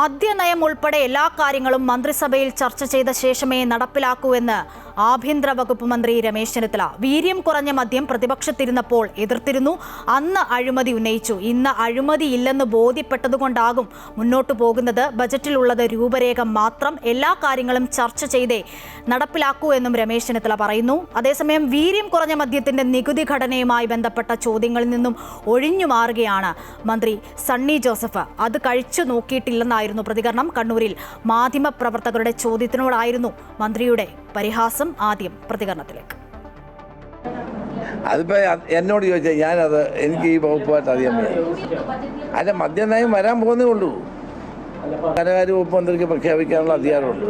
മദ്യനയം ഉൾപ്പെടെ എല്ലാ കാര്യങ്ങളും മന്ത്രിസഭയിൽ ചർച്ച ചെയ്ത ശേഷമേ നടപ്പിലാക്കൂ എന്ന് ആഭ്യന്തര വകുപ്പ് മന്ത്രി രമേശ് ചെന്നിത്തല. വീര്യം കുറഞ്ഞ മദ്യം പ്രതിപക്ഷത്തിരുന്നപ്പോൾ എതിർത്തിരുന്നു. അന്ന് അഴിമതി ഉന്നയിച്ചു. ഇന്ന് അഴിമതിയില്ലെന്ന് ബോധ്യപ്പെട്ടതുകൊണ്ടാകും മുന്നോട്ടു പോകുന്നത്. ബജറ്റിലുള്ളത് രൂപരേഖ മാത്രം. എല്ലാ കാര്യങ്ങളും ചർച്ച ചെയ്തേ നടപ്പിലാക്കൂ എന്നും രമേശ് ചെന്നിത്തല പറയുന്നു. അതേസമയം വീര്യം കുറഞ്ഞ മദ്യത്തിന്റെ നികുതി ഘടനയുമായി ബന്ധപ്പെട്ട ചോദ്യങ്ങളിൽ നിന്നും ഒഴിഞ്ഞു മാറുകയാണ് മന്ത്രി സണ്ണി ജോസഫ്. അത് കഴിച്ചു നോക്കിയിട്ടില്ലെന്നായിരുന്നു പ്രതികരണം. കണ്ണൂരിൽ മാധ്യമപ്രവർത്തകരുടെ ചോദ്യത്തിനോടായിരുന്നു മന്ത്രിയുടെ പരിഹാസം. ആദ്യം പ്രതികരണത്തിലേക്ക്. അതിപ്പോ എന്നോട് ചോദിച്ചാൽ ഞാനത് എനിക്ക് ഈ വകുപ്പുമായിട്ട് അറിയാൻ അതിന്റെ മദ്യനയം വരാൻ പോകുന്നേ ഉള്ളൂ. ധനകാര്യ വകുപ്പ് മന്ത്രിക്ക് പ്രഖ്യാപിക്കാനുള്ള അധികാരമുണ്ട്.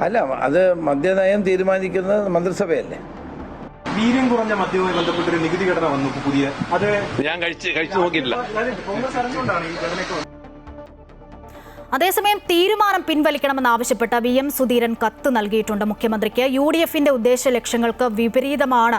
അല്ല, അത് മദ്യനയം തീരുമാനിക്കുന്നത് മന്ത്രിസഭയല്ലേ. വീര്യം കുറഞ്ഞ മദ്യവുമായി ബന്ധപ്പെട്ടൊരു നികുതി ഘടന വന്നു പുതിയ. അത് ഞാൻ കഴിച്ചു നോക്കിയിട്ടില്ല. കോൺഗ്രസ് അറിഞ്ഞുകൊണ്ടാണ് ഈ ഘടനയ്ക്ക്. അതേസമയം തീരുമാനം പിൻവലിക്കണമെന്നാവശ്യപ്പെട്ട VM സുധീരൻ കത്ത് നൽകിയിട്ടുണ്ട് മുഖ്യമന്ത്രിക്ക്. UDFന്റെ ഉദ്ദേശ ലക്ഷ്യങ്ങൾക്ക് വിപരീതമാണ്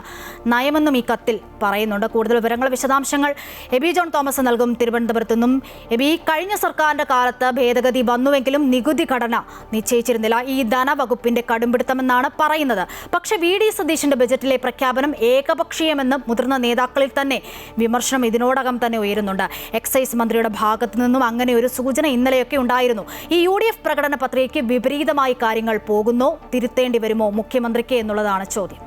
നയമെന്നും ഈ കത്തിൽ പറയുന്നുണ്ട്. കൂടുതൽ വിവരങ്ങൾ, വിശദാംശങ്ങൾ എബി ജോൺ തോമസ് നൽകും തിരുവനന്തപുരത്തു നിന്നും. എബി, കഴിഞ്ഞ സർക്കാരിന്റെ കാലത്ത് ഭേദഗതി വന്നുവെങ്കിലും നികുതി ഘടന നിശ്ചയിച്ചിരുന്നില്ല. ഈ ധനവകുപ്പിന്റെ കടുംപിടുത്തമെന്നാണ് പറയുന്നത്. പക്ഷേ VD സതീശന്റെ ബജറ്റിലെ പ്രഖ്യാപനം ഏകപക്ഷീയമെന്ന് മുതിർന്ന നേതാക്കളിൽ തന്നെ വിമർശനം ഇതിനോടകം തന്നെ ഉയരുന്നുണ്ട്. എക്സൈസ് മന്ത്രിയുടെ ഭാഗത്തു നിന്നും അങ്ങനെ ഒരു സൂചന ഇന്നലെയൊക്കെ ഉണ്ടായിരുന്നു. ഈ UDF പ്രകടന പത്രികയ്ക്ക് വിപരീതമായി കാര്യങ്ങൾ പോകുന്നോ, തിരുത്തേണ്ടി വരുമോ മുഖ്യമന്ത്രിക്ക് എന്നുള്ളതാണ് ചോദ്യം.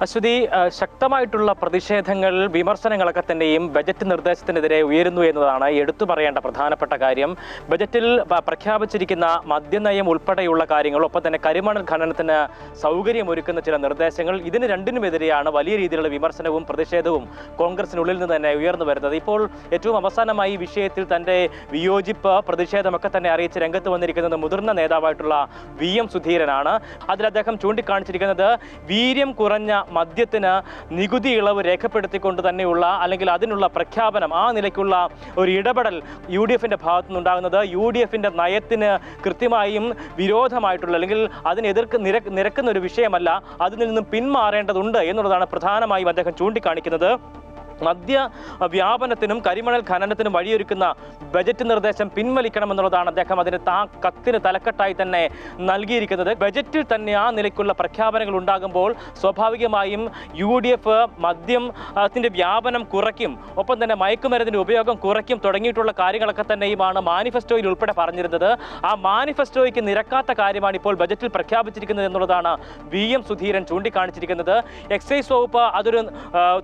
അശ്വതി, ശക്തമായിട്ടുള്ള പ്രതിഷേധങ്ങൾ, വിമർശനങ്ങളൊക്കെ തന്നെയും ബജറ്റ് നിർദ്ദേശത്തിനെതിരെ ഉയരുന്നു എന്നതാണ് എടുത്തു പറയേണ്ട പ്രധാനപ്പെട്ട കാര്യം. ബജറ്റിൽ പ്രഖ്യാപിച്ചിരിക്കുന്ന മദ്യനയം ഉൾപ്പെടെയുള്ള കാര്യങ്ങൾ, ഒപ്പം തന്നെ കരിമണൽ ഖനനത്തിന് സൗകര്യമൊരുക്കുന്ന ചില നിർദ്ദേശങ്ങൾ, ഇതിന് രണ്ടിനുമെതിരെയാണ് വലിയ രീതിയിലുള്ള വിമർശനവും പ്രതിഷേധവും കോൺഗ്രസിനുള്ളിൽ നിന്ന് തന്നെ ഉയർന്നു വരുന്നത്. ഇപ്പോൾ ഏറ്റവും അവസാനമായി ഈ വിഷയത്തിൽ തന്റെ വിയോജിപ്പ്, പ്രതിഷേധമൊക്കെ തന്നെ അറിയിച്ച് രംഗത്ത് വന്നിരിക്കുന്നത് മുതിർന്ന നേതാവായിട്ടുള്ള VM സുധീരനാണ്. അതിൽ അദ്ദേഹം ചൂണ്ടിക്കാണിച്ചിരിക്കുന്നത് വീര്യം കുറഞ്ഞ മദ്യത്തിന് നികുതി ഇളവ് രേഖപ്പെടുത്തിക്കൊണ്ട് തന്നെയുള്ള, അല്ലെങ്കിൽ അതിനുള്ള പ്രഖ്യാപനം, ആ നിലയ്ക്കുള്ള ഒരു ഇടപെടൽ UDFന്റെ ഭാഗത്തു നിന്നുണ്ടാകുന്നത് UDFന്റെ നയത്തിന് കൃത്യമായും വിരോധമായിട്ടുള്ള, അല്ലെങ്കിൽ നിരക്കുന്ന ഒരു വിഷയമല്ല. അതിൽ നിന്നും പിന്മാറേണ്ടതുണ്ട് എന്നുള്ളതാണ് പ്രധാനമായും അദ്ദേഹം ചൂണ്ടിക്കാണിക്കുന്നത്. മദ്യ വ്യാപനത്തിനും കരിമണൽ ഖനനത്തിനും വഴിയൊരുക്കുന്ന ബജറ്റ് നിർദ്ദേശം പിൻവലിക്കണമെന്നുള്ളതാണ് അദ്ദേഹം അതിന് കത്തിന് തലക്കെട്ടായി തന്നെ നൽകിയിരിക്കുന്നത്. ബജറ്റിൽ തന്നെ ആ നിലയ്ക്കുള്ള പ്രഖ്യാപനങ്ങൾ ഉണ്ടാകുമ്പോൾ സ്വാഭാവികമായും UDF മദ്യത്തിന്റെ വ്യാപനം കുറയ്ക്കും, ഒപ്പം തന്നെ മയക്കുമരുന്നിന്റെ ഉപയോഗം കുറയ്ക്കും തുടങ്ങിയിട്ടുള്ള കാര്യങ്ങളൊക്കെ തന്നെയുമാണ് മാനിഫെസ്റ്റോയിൽ ഉൾപ്പെടെ പറഞ്ഞിരുന്നത്. ആ മാനിഫെസ്റ്റോയ്ക്ക് നിരക്കാത്ത കാര്യമാണ് ഇപ്പോൾ ബജറ്റിൽ പ്രഖ്യാപിച്ചിരിക്കുന്നത് എന്നുള്ളതാണ് VM സുധീരൻ ചൂണ്ടിക്കാണിച്ചിരിക്കുന്നത്. എക്സൈസ് വകുപ്പ് അതൊരു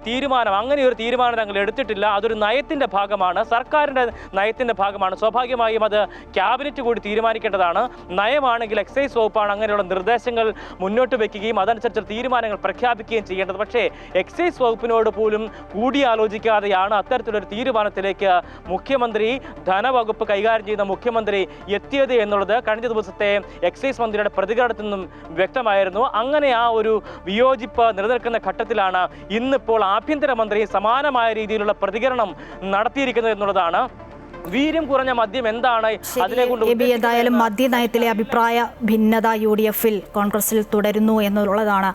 തീരുമാനം, അങ്ങനെയൊരു തീരുമാനം ഞങ്ങൾ എടുത്തിട്ടില്ല. അതൊരു നയത്തിന്റെ ഭാഗമാണ്, സർക്കാരിന്റെ നയത്തിന്റെ ഭാഗമാണ്. സ്വാഭാവികമായും അത് ക്യാബിനറ്റ് കൂടി തീരുമാനിക്കേണ്ടതാണ്. നയമാണെങ്കിൽ എക്സൈസ് വകുപ്പാണ് അങ്ങനെയുള്ള നിർദ്ദേശങ്ങൾ മുന്നോട്ട് വെക്കുകയും അതനുസരിച്ച് തീരുമാനങ്ങൾ പ്രഖ്യാപിക്കുകയും ചെയ്യേണ്ടത്. പക്ഷേ എക്സൈസ് വകുപ്പിനോട് പോലും കൂടിയാലോചിക്കാതെയാണ് അത്തരത്തിലൊരു തീരുമാനത്തിലേക്ക് മുഖ്യമന്ത്രി, ധനവകുപ്പ് കൈകാര്യം ചെയ്യുന്ന മുഖ്യമന്ത്രി എത്തിയത് എന്നുള്ളത് കഴിഞ്ഞ ദിവസത്തെ എക്സൈസ് മന്ത്രിയുടെ പ്രതികരണത്തിൽ നിന്നും വ്യക്തമായിരുന്നു. അങ്ങനെ ആ ഒരു വിയോജിപ്പ് നിലനിൽക്കുന്ന ഘട്ടത്തിലാണ് ഇന്നിപ്പോൾ ആഭ്യന്തരമന്ത്രി സമാനമായ രീതിയിലുള്ള പ്രതികരണം നടത്തിയിരിക്കുന്നത് എന്നുള്ളതാണ്. വീര്യം കുറഞ്ഞ മദ്യം എന്താണ് എന്തായാലും മദ്യനയത്തിലെ അഭിപ്രായ ഭിന്നത UDFൽ കോൺഗ്രസിൽ തുടരുന്നു എന്നുള്ളതാണ്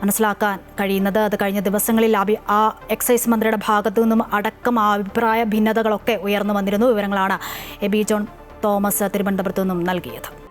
മനസ്സിലാക്കാൻ കഴിയുന്നത്. അത് കഴിഞ്ഞ ദിവസങ്ങളിൽ ആ എക്സൈസ് മന്ത്രിയുടെ ഭാഗത്തു നിന്നും അടക്കം ആ അഭിപ്രായ ഭിന്നതകളൊക്കെ ഉയർന്നു വന്നിരുന്നു. വിവരങ്ങളാണ് എബി ജോൺ തോമസ് തിരുവനന്തപുരത്തു നിന്നും നൽകിയത്.